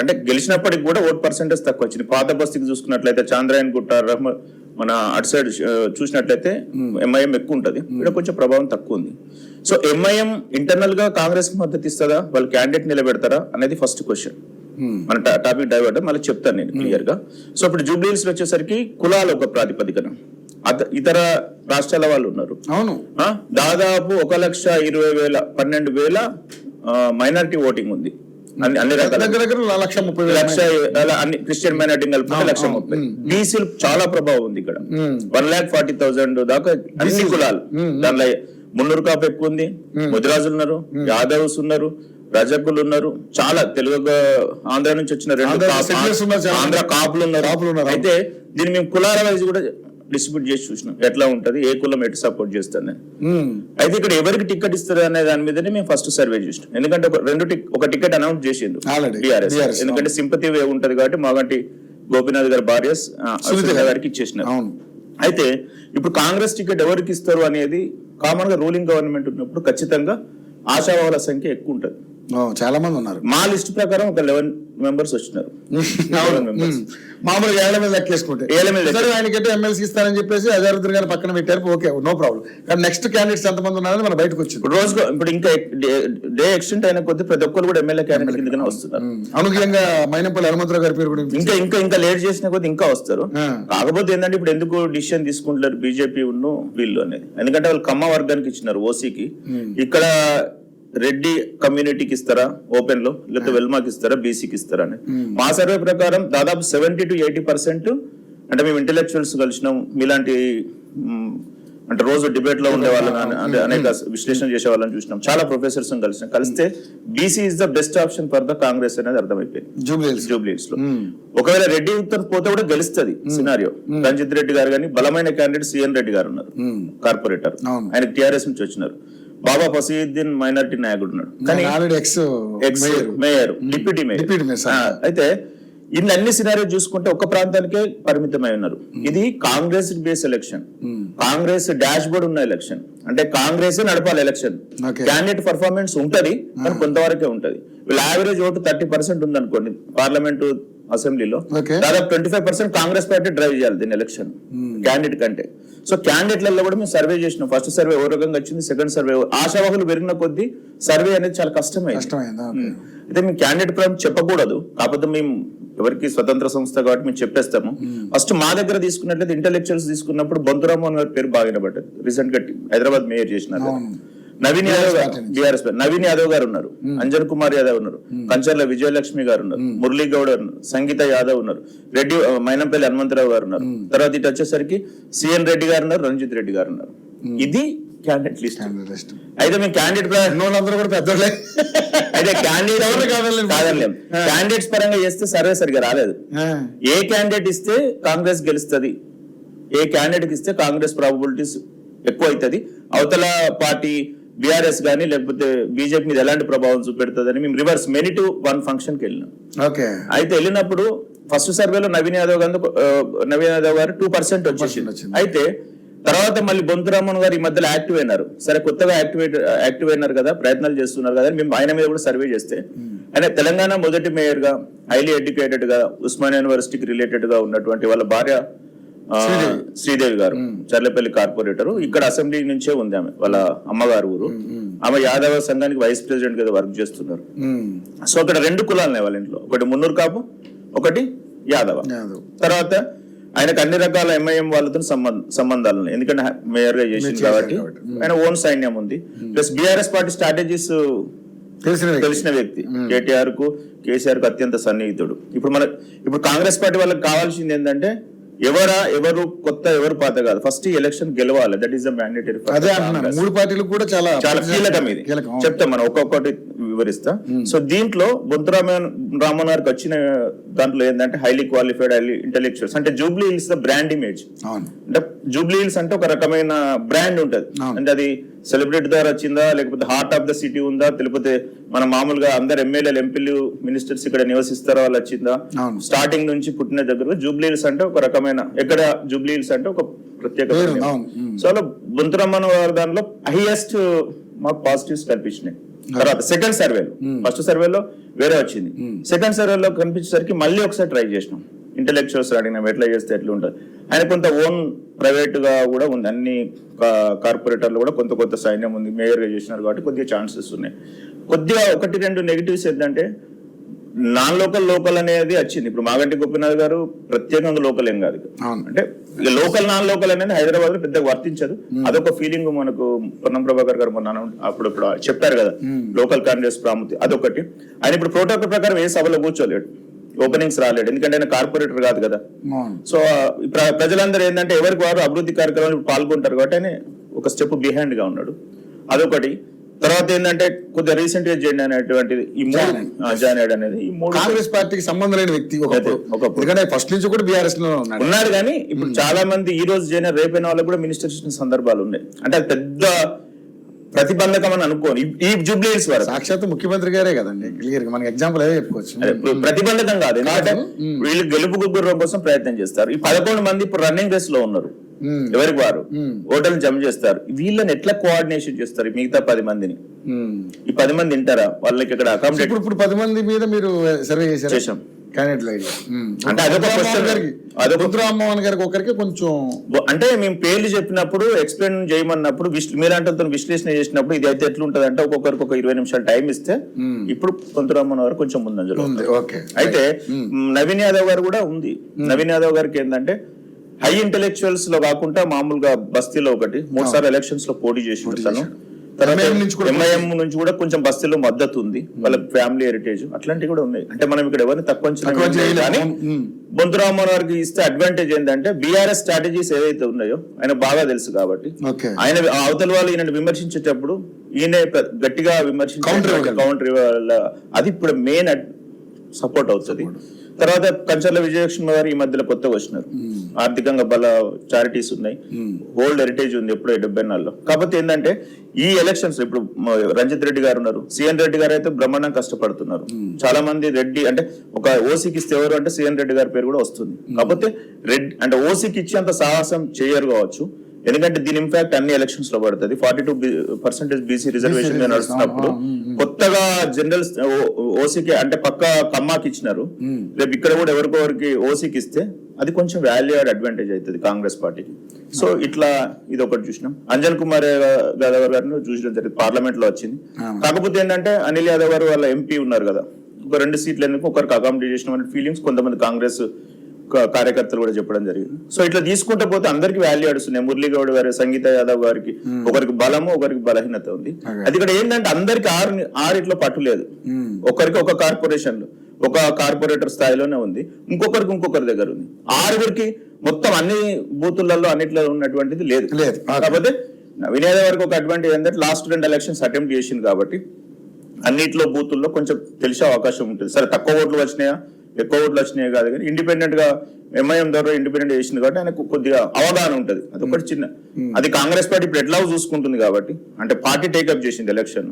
అంటే గెలిచినప్పటికి కూడా vote percentage తక్కువ వచ్చింది. పాత బస్తీకి చూసుకున్నట్లయితే చాంద్రాయన్ గుట్ట మన అటు సైడ్ చూసినట్లయితే ఎంఐఎం ఎక్కువ ఉంటది, ఇక్కడ కొంచెం ప్రభావం తక్కువ ఉంది. సో ఎంఐఎం ఇంటర్నల్ గా కాంగ్రెస్ కి మద్దతు ఇస్తుందా, వాళ్ళు క్యాండిడేట్ నిలబెడతారా అనేది ఫస్ట్ క్వశ్చన్. మన టాపిక్ డైవర్ట్ మళ్ళీ చెప్తాను నేను క్లియర్ గా. సో ఇప్పుడు జూబ్లీహిల్స్ వచ్చేసరికి కులాల ఒక ప్రాతిపదికన ఇతర రాష్ట్రాల వాళ్ళు ఉన్నారు. అవును, దాదాపు 1,20,000 12,000 మైనారిటీ ఓటింగ్ ఉంది. అన్ని రకాల అన్ని క్రిస్టియన్ మైనారిటీ కలిపి 1,30,000. బీసీలు చాలా ప్రభావం ఉంది ఇక్కడ. 1,40,000 దాకా అన్ని కులాలు. దానిలో మున్నూరు కాపు ఎక్కువ ఉంది, ముదిరాజులు ఉన్నారు, యాదవ్స్ ఉన్నారు, రజకులు ఉన్నారు, చాలా తెలుగు ఆంధ్ర నుంచి వచ్చిన 2 ఆంధ్ర కాపులు ఉన్నారు. అయితే దీన్ని మేము కులాల వైజ్ కూడా డిస్ట్రిబ్యూట్ చేసి చూసినాం ఎట్లా ఉంటది, ఏ కులం ఎటు సపోర్ట్ చేస్తుంది. అయితే ఇక్కడ ఎవరికి టికెట్ ఇస్తారు అనే దాని మీదనే మేము ఫస్ట్ సర్వే చేసినాం. ఎందుకంటే ఒక టికెట్ అనౌన్స్ చేసిండు టీఆర్ఎస్, ఎందుకంటే సింపతి ఉంటది కాబట్టి మాగంటి గోపీనాథ్ గారి భార్య సునీత గారికి ఇచ్చేసినారు. అయితే ఇప్పుడు కాంగ్రెస్ టికెట్ ఎవరికి ఇస్తారు అనేది కామన్ గా రూలింగ్ గవర్నమెంట్ ఉన్నప్పుడు ఖచ్చితంగా ఆశావాహుల సంఖ్య ఎక్కువ ఉంటది. చాలా మంది ఉన్నారు. మా లిస్ట్ ప్రకారం ఒక 11 మెంబర్స్ వచ్చినారు. మామూలుగా 7 మీద లెక్కేసుకుంటే ఆయనకైతే ఎమ్మెల్సీ ఇస్తారని చెప్పేసి అజారుద్దీన్ గారు పక్కన పెట్టారు. Okay, no problem. కానీ నెక్స్ట్ క్యాండిడేట్స్ ఎంతమంది ఉన్నారని మన బయటకు వచ్చింది. ఇప్పుడు ఇంకా డే ఎక్స్టెంట్ అయిన కొద్ది ప్రతి ఒక్కరు కూడా ఎమ్మెల్యే క్యాండిడేట్ కిందనే వస్తున్నారు. అనుకూలంగా మైనంపల్లి హనుమంతరావు గారి పేరు కూడా ఇంకా లేట్ చేసిన కొద్ది ఇంకా వస్తారు. కాకపోతే ఏంటంటే ఇప్పుడు ఎందుకు డిసిషన్ తీసుకుంటున్నారు బీజేపీ వీళ్ళు అనేది, ఎందుకంటే వాళ్ళు కమ్మ వర్గానికి ఇచ్చినారు ఓసీకి. ఇక్కడ రెడ్డి కమ్యూనిటీకి ఇస్తారా ఓపెన్ లో, లేకపోతే వెల్మాకి ఇస్తారా, బీసీకి ఇస్తారా అని మా సర్వే ప్రకారం దాదాపు 70 to 80% అంటే మేము ఇంటెలెక్చువల్స్ కలిసినాం, మీలాంటి అంటే రోజు డిబేట్ లో ఉండే వాళ్ళని అనేక విశ్లేషణ చేసే వాళ్ళని చూసినాం, చాలా ప్రొఫెసర్స్ కలిస్తే BC is the best option for the Congress అనేది అర్థమైపోయింది జూబ్లీహిల్స్ లో. ఒకవేళ రెడ్డి ఉత్తర్ పోతే కూడా గెలుస్తుంది సినారియో. రంజిత్ రెడ్డి గారు కానీ బలమైన క్యాండిడేట్ సిఎన్ రెడ్డి గారు ఉన్నారు, కార్పొరేటర్, ఆయన టిఆర్ఎస్ నుంచి వచ్చినారు. బాబా ఫసీయుద్దీన్ మైనారిటీ నాయకుడు ఉన్నాడు, కానీ ఎక్స్ మేయర్, డిప్యూటీ మేయర్. అయితే ఇన్ని అన్ని సినారియో చూసుకుంటే ఒక ప్రాంతానికే పరిమితమై ఉన్నారు. ఇది Congress base election, Congress dash board ఉన్న ఎలక్షన్. అంటే కాంగ్రెస్ నడపాలి ఎలక్షన్. క్యాండిడేట్ పర్ఫార్మెన్స్ ఉంటది, కానీ కొంతవరకే ఉంటది. వీళ్ళ యావరేజ్ ఓటు 30% ఉంది అనుకోండి పార్లమెంటు అసెంబ్లీలో, దాదాపు 25% కాంగ్రెస్ పార్టీ డ్రైవ్ చేయాలి దీని ఎలక్షన్ క్యాండిడేట్ కంటే. సో క్యాండిడేట్లలో కూడా మేము సర్వే చేసినాం. ఫస్ట్ సర్వే ఓ రకంగా వచ్చింది, సెకండ్ సర్వే ఆశావాహులు పెరిగిన కొద్దీ సర్వే అనేది చాలా కష్టమైంది. అయితే మేము క్యాండిడేట్ పరం చెప్పకూడదు, కాకపోతే మేము ఎవరికి స్వతంత్ర సంస్థ కాబట్టి మేము చెప్పేస్తాము. ఫస్ట్ మా దగ్గర తీసుకున్నట్లయితే ఇంటెలెక్చువల్స్ తీసుకున్నప్పుడు బొంతురామోహన్ గారి పేరు బాగా వినబడ్డది. రీసెంట్ గా హైదరాబాద్ మేయర్ చేసినారు. నవీన్ యాదవ్ బీఆర్ఎస్ నవీన్ యాదవ్ గారు ఉన్నారు, అంజన్ కుమార్ యాదవ్ ఉన్నారు, కంచర్ల విజయలక్ష్మి గారు ఉన్నారు, మురళీ గౌడ్ ఉన్నారు, సంగీత యాదవ్ ఉన్నారు, రెడ్డి మైనంపల్లి హనుమంతరావు గారు ఉన్నారు. తర్వాత ఇటు వచ్చేసరికి సిఎన్ రెడ్డి గారు ఉన్నారు, రంజిత్ రెడ్డి గారు ఉన్నారు. ఇది క్యాండిడేట్ లిస్ట్. అయితే మేము క్యాండిడేట్ కూడా పెద్దోళ్ళే. అయితే క్యాండిడేట్స్ పరంగా చేస్తే సర్వే సరిగా రాలేదు. ఏ క్యాండిడేట్ ఇస్తే కాంగ్రెస్ గెలుస్తుంది, ఏ క్యాండిడేట్ ఇస్తే కాంగ్రెస్ ప్రాబబిలిటీస్ ఎక్కువ అవుతుంది, అవతల పార్టీ బీఆర్ఎస్ గానీ లేకపోతే బీజేపీ మీద ఎలాంటి ప్రభావం చూపెడుతుంది అని మేము reverse many to one function కి వెళ్ళినాం. అయితే వెళ్ళినప్పుడు ఫస్ట్ సర్వేలో నవీన్ యాదవ్ గారు 2% వచ్చేసింది. అయితే తర్వాత మళ్ళీ బొంతురామన్ గారు ఈ మధ్యలో యాక్టివ్ అయినారు. సరే కొత్తగా యాక్టివ్ అయినారు కదా, ప్రయత్నాలు చేస్తున్నారు కదా, మేము ఆయన మీద కూడా సర్వే చేస్తే ఆయన తెలంగాణ మొదటి మేయర్ గా, హైలీ ఎడ్యుకేటెడ్ గా, ఉస్మానియా యూనివర్సిటీకి రిలేటెడ్ గా ఉన్నటువంటి వాళ్ళ భార్య శ్రీదేవి గారు, చర్లపల్లి కార్పొరేటర్, ఇక్కడ అసెంబ్లీ నుంచే ఉంది ఆమె, వాళ్ళ అమ్మగారు ఊరు. ఆమె యాదవ సంఘానికి వైస్ ప్రెసిడెంట్ గా వర్క్ చేస్తున్నారు. సో అక్కడ 2 కులాలు వాళ్ళ ఇంట్లో, ఒకటి మున్నూరు కాపు, ఒకటి యాదవ. తర్వాత ఆయనకు అన్ని రకాల ఎంఐఎం వాళ్ళతో సంబంధాలు ఉన్నాయి, ఎందుకంటే మేయర్ గా చేసింది కాబట్టి ఆయన ఓన్ సైన్యం ఉంది. ప్లస్ బీఆర్ఎస్ పార్టీ స్ట్రాటజీస్ తెలిసిన వ్యక్తి, కేటీఆర్ కు కేసీఆర్ కు అత్యంత సన్నిహితుడు. ఇప్పుడు కాంగ్రెస్ పార్టీ వాళ్ళకి కావాల్సింది ఏంటంటే ఎవరు కొత్త ఎవరు పాత కాదు, ఫస్ట్ ఎలక్షన్ గెలవాలి. That is the mandatory. 3 పార్టీలకు కూడా చాలా కీలకం ఇది. చెప్తాం మనం ఒక్కొక్కటి వివరిస్తా. సో దీంట్లో బొంతురామన్ గారికి వచ్చిన దాంట్లో ఏంటంటే హైలీ క్వాలిఫైడ్, హైలీ ఇంటెలెక్చువల్స్. అంటే Jubilee hills the brand image. అంటే జూబ్లీ హిల్స్ అంటే ఒక రకమైన బ్రాండ్ ఉంటది. అంటే అది సెలబ్రిటీ ద్వారా వచ్చిందా, లేకపోతే హార్ట్ ఆఫ్ ద సిటీ ఉందా, లేకపోతే మన మామూలుగా అందరు ఎమ్మెల్యేలు, ఎంపీలు, మినిస్టర్స్ ఇక్కడ నివసిస్తారో వాళ్ళు వచ్చిందా, స్టార్టింగ్ నుంచి పుట్టిన దగ్గర జూబ్లీ హిల్స్ అంటే ఒక రకమైన, ఎక్కడ జూబ్లీ హిల్స్ అంటే ఒక ప్రత్యేక. సో అలా బొంతురామన్ గారి దాంట్లో హైయెస్ట్ మాకు పాజిటివ్స్ కనిపించినాయి. తర్వాత సెకండ్ సర్వేలో, ఫస్ట్ సర్వేలో వేరే వచ్చింది, సెకండ్ సర్వేలో కనిపించేసరికి మళ్ళీ ఒకసారి ట్రై చేసినాం. ఇంటెలెక్చువల్స్ అడిగినాం ఎట్లా చేస్తే ఎట్లా ఉంటుంది. ఆయన కొంత ఓన్ ప్రైవేట్ గా కూడా ఉంది, అన్ని కార్పొరేటర్లు కూడా కొంత సైన్యం ఉంది, మేయర్ గా చేసినారు కాబట్టి కొద్దిగా ఛాన్సెస్ ఉన్నాయి. కొద్దిగా 1-2 నెగిటివ్స్ ఏంటంటే నాన్ లోకల్ అనేది వచ్చింది. ఇప్పుడు మాగంటి గోపీనాథ్ గారు ప్రత్యేకంగా లోకల్ ఏం కాదు, అంటే లోకల్ నాన్ లోకల్ అనేది హైదరాబాద్ లో పెద్దగా వర్తించదు. అదొక ఫీలింగ్ మనకు పొన్నం ప్రభాకర్ గారు మొన్న అప్పుడు చెప్పారు కదా లోకల్ కాంగ్రెస్ ప్రాముఖ్యత, అదొకటి. ఆయన ఇప్పుడు ప్రోటోకాల్ ప్రకారం ఏ సభలో కూర్చోలేడు, ఓపెనింగ్స్ రాలేడు, ఎందుకంటే ఆయన కార్పొరేటర్ కాదు కదా. సో ప్రజలందరూ ఏంటంటే ఎవరికి వారు అభివృద్ధి కార్యక్రమాలు పాల్గొంటారు కాబట్టి ఆయన ఒక స్టెప్ బిహైండ్ గా ఉన్నాడు, అదొకటి. తర్వాత ఏంటంటే కొద్దిగా రీసెంట్ గా జాయిన్ అయినటువంటిది ఈ జాయిన్ అయ్యాడు అనేది ఈ మూడు కాంగ్రెస్ పార్టీకి సంబంధం లేని వ్యక్తి ఒకప్పుడు ఫస్ట్ నుంచి కూడా బీఆర్ఎస్ లో ఉన్నాడు. కానీ ఇప్పుడు చాలా మంది ఈ రోజు జాయిన్ రేపైన వాళ్ళకి కూడా మినిస్టర్ చేసిన సందర్భాలు ఉన్నాయి. అంటే అది పెద్ద ప్రతిబంధకం అని అనుకోని ఈ జూబ్లీ హిల్స్ వరకు సాక్షాత్ ముఖ్యమంత్రి గారే కదండి, క్లియర్ గా మనకి ఎగ్జాంపుల్ అదే చెప్పుకోవచ్చు. ప్రతిబంధకం కాదు, ఎందుకంటే వీళ్ళు గెలుపు గుర్రం కోసం ప్రయత్నం చేస్తారు. ఈ 11 మంది ఇప్పుడు రన్నింగ్ రేస్ లో ఉన్నారు, ఎవరికి వారు ఓటర్లు జమ చేస్తారు. వీళ్ళని ఎట్లా కోఆర్డినేషన్ చేస్తారు మిగతా 10 మందిని? ఈ 10 మంది వింటారా వాళ్ళకి ఇక్కడ అకామిడేట్? ఇప్పుడు 10 మంది మీద మీరు సర్వే చేశాం. అంటే అదొక రామ్మోహన్ గారికి ఒకరికి కొంచెం అంటే మేము పేర్లు చెప్పినప్పుడు ఎక్స్ప్లెయిన్ చేయమన్నప్పుడు మీలాంటి విశ్లేషణ చేసినప్పుడు ఇది అయితే ఎట్లుంటది అంటే ఒక్కొక్కరికి ఒక 20 నిమిషాలు టైం ఇస్తే ఇప్పుడు కొంతరామ్మన్ గారు కొంచెం ముందంజలో ఉంది. అయితే నవీన్ యాదవ్ గారు కూడా ఉంది. నవీన్ యాదవ్ గారికి ఏంటంటే హై ఇంటెలెక్చువల్స్ లో కాకుండా మామూలుగా బస్తీలో ఒకటి 3 సార్లు ఎలక్షన్స్ లో పోటీ చేసి తను. ఎంఐఎం నుంచి కూడా కొంచెం బస్తీలో మద్దతు ఉంది, వాళ్ళ ఫ్యామిలీ హెరిటేజ్ అట్లాంటివి కూడా ఉన్నాయి. అంటే మనం ఇక్కడ ఎవరిని తక్కువ కానీ బొంతురామ్మన్ గారికి ఇస్తే అడ్వాంటేజ్ ఏంటంటే బీఆర్ఎస్ స్ట్రాటజీస్ ఏదైతే ఉన్నాయో ఆయన బాగా తెలుసు కాబట్టి ఆయన అవతల వాళ్ళు ఈయన విమర్శించేటప్పుడు ఈయన గట్టిగా కౌంటర్ అది ఇప్పుడు మెయిన్ సపోర్ట్ అవుతుంది. తర్వాత కంచర్ల విజయలక్ష్మి గారు ఈ మధ్యలో కొత్తగా వచ్చినారు, ఆర్థికంగా బల చారిటీస్ ఉన్నాయి, ఓల్డ్ హెరిటేజ్ ఉంది ఎప్పుడో 74లో. కాకపోతే ఏంటంటే ఈ ఎలక్షన్స్ ఇప్పుడు రంజిత్ రెడ్డి గారు ఉన్నారు, సిఎన్ రెడ్డి గారు అయితే బ్రహ్మాండం కష్టపడుతున్నారు. చాలా మంది రెడ్డి అంటే ఒక ఓసీకి ఇస్తే ఎవరు అంటే సిఎన్ రెడ్డి గారి పేరు కూడా వస్తుంది. కాకపోతే రెడ్డి అంటే ఓసీకి ఇచ్చేంత సాహసం చేయరు కావచ్చు, ఎందుకంటే దీని ఇంపాక్ట్ అన్ని ఎలక్షన్స్ లో పడుతుంది. 42% బీసీ రిజర్వేషన్ నడుస్తున్నప్పుడు కొత్తగా జనరల్ ఓసీకి అంటే పక్క కమ్మాకి ఇచ్చినారు, రేపు ఇక్కడ కూడా ఎవరికి ఓసీకి ఇస్తే అది కొంచెం వాల్యూ అడ్వాంటేజ్ అవుతుంది కాంగ్రెస్ పార్టీకి. సో ఇట్లా ఇది ఒకటి చూసినాం. అంజన్ కుమార్ యాదవ్ గారిని చూసడం జరిగింది, పార్లమెంట్ లో వచ్చింది. కాకపోతే ఏంటంటే అనిల్ యాదవ్ గారు వాళ్ళ ఎంపీ ఉన్నారు కదా, ఒక 2 సీట్లు ఎందుకు ఒకరికి అకామిడేట్ చేసిన ఫీలింగ్స్ కొంతమంది కాంగ్రెస్ కార్యకర్తలు కూడా చెప్పడం జరిగింది. సో ఇట్లా తీసుకుంటే పోతే అందరికి వాల్యూ అడుస్తున్నాయి. మురళీగౌడ్ గారు, సంగీత యాదవ్ గారికి ఒకరికి బలము ఒకరికి బలహీనత ఉంది. అది ఇక్కడ ఏంటంటే అందరికి ఆరిట్లో పట్టు లేదు, ఒకరికి ఒక కార్పొరేషన్ ఒక కార్పొరేటర్ స్థాయిలోనే ఉంది, ఇంకొకరి దగ్గర ఉంది. 6 మొత్తం అన్ని బూతులలో అన్నిట్లో ఉన్నటువంటిది లేదు. కాకపోతే నవీన్ యాదవ్ గారికి ఒక అడ్వాంటేజ్ ఏంటంటే లాస్ట్ 2 ఎలక్షన్స్ అటెంప్ట్ చేసింది కాబట్టి అన్నిట్లో బూతుల్లో కొంచెం తెలిసే అవకాశం ఉంటుంది. సరే తక్కువ ఓట్లు వచ్చినాయా ఎక్కువ ఓట్లు వచ్చినాయి కాదు, కానీ ఇండిపెండెంట్ గా ఎంఐఎం ద్వారా ఇండిపెండెంట్ చేసింది కాబట్టి ఆయనకు కొద్దిగా అవగాహన ఉంటుంది. అదొకటి చిన్న, అది కాంగ్రెస్ పార్టీ ఇప్పుడు ఎట్లా చూసుకుంటుంది కాబట్టి అంటే పార్టీ టేకప్ చేసింది ఎలక్షన్,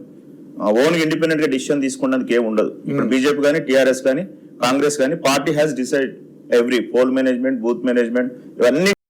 ఓన్ ఇండిపెండెంట్ గా డిసిషన్ తీసుకోవడానికి ఏమి ఉండదు. ఇప్పుడు బీజేపీ కానీ టీఆర్ఎస్ కానీ కాంగ్రెస్ కానీ party has decide every poll management booth management ఇవన్నీ